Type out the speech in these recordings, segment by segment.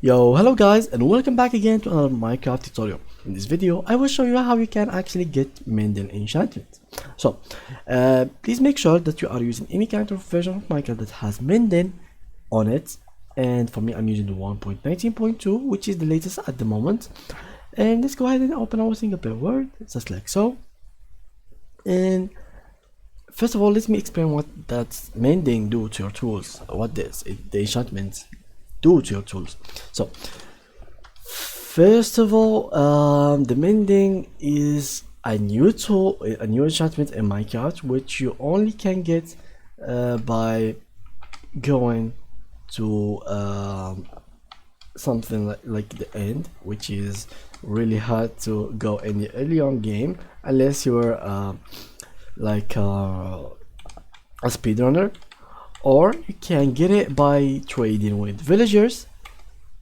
Yo, hello guys, and welcome back again to another Minecraft tutorial. In this video, I will show you how you can actually get Mending enchantment. So, please make sure that you are using any kind of version of Minecraft that has Mending on it. And for me, I'm using the 1.19.2, which is the latest at the moment. And let's go ahead and open our single player world, just like so. And first of all, let me explain what that Mending do to your tools. What the enchantments do to your tools. So first of all, the Mending is a new tool, a new enchantment in Minecraft, which you only can get by going to something like the end, which is really hard to go in the early on game unless you're like a speedrunner, or you can get it by trading with villagers,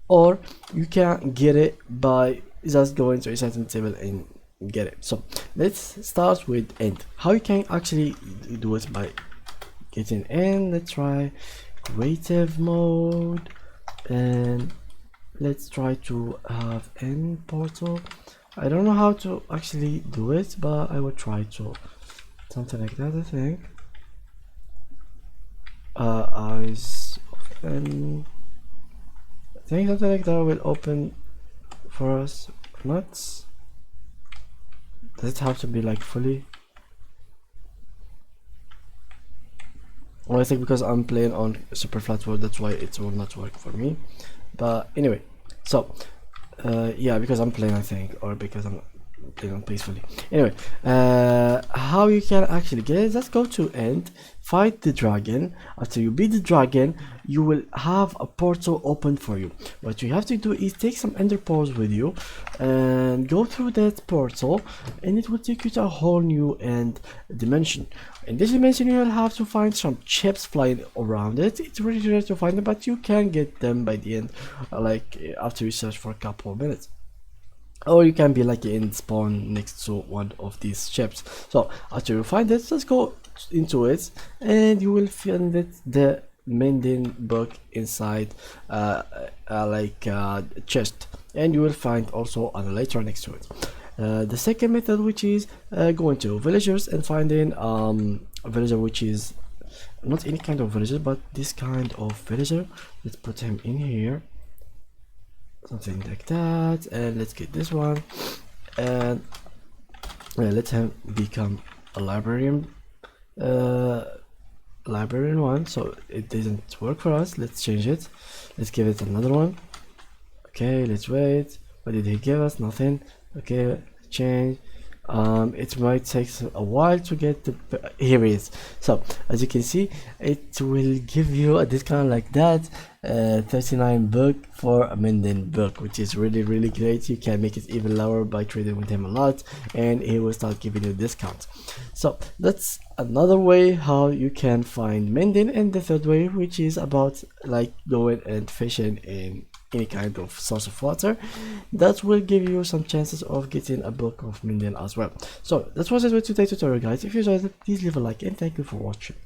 or you can get it by just going to a certain table and get it. So let's start with end. How you can actually do it by getting in. Let's try creative mode and let's try to have end portal. I don't know how to actually do it, but I will try to something like that. I think eyes open. I think something like that will open for us. Not. Does it have to be like fully? Well, I think because I'm playing on super flat world, that's why it will not work for me. But anyway, so yeah, because I'm playing, I think, or because I'm playing on peacefully. Anyway, how you can actually get it? Let's go to end, fight the dragon. After you beat the dragon, you will have a portal open for you. What you have to do is take some ender pearls with you and go through that portal, and it will take you to a whole new end dimension. In this dimension, you will have to find some chips flying around it. It's really rare to find them, but you can get them by the end, like after you search for a couple of minutes. Or you can be like in spawn next to one of these ships. So after you find it, let's go into it, and you will find it, the Mending book inside chest, and you will find also an elytra next to it. The second method, which is going to villagers and finding a villager which is not any kind of villager, but this kind of villager. Let's put him in here, something like that, and let's get this one, and let him become a librarian one. So it doesn't work for us. Let's change it. Let's give it another one. Okay, let's wait. What did he give us? Nothing. Okay, change. It might take a while to get the, here it is. So as you can see, it will give you a discount like that, 39 book for a Mending book, which is really great. You can make it even lower by trading with him a lot, and he will start giving you discounts. So that's another way how you can find Mending. And the third way, which is about like going and fishing in any kind of source of water, that will give you some chances of getting a book of Mending as well. So that was it with today's tutorial, guys. If you enjoyed it, please leave a like, and thank you for watching.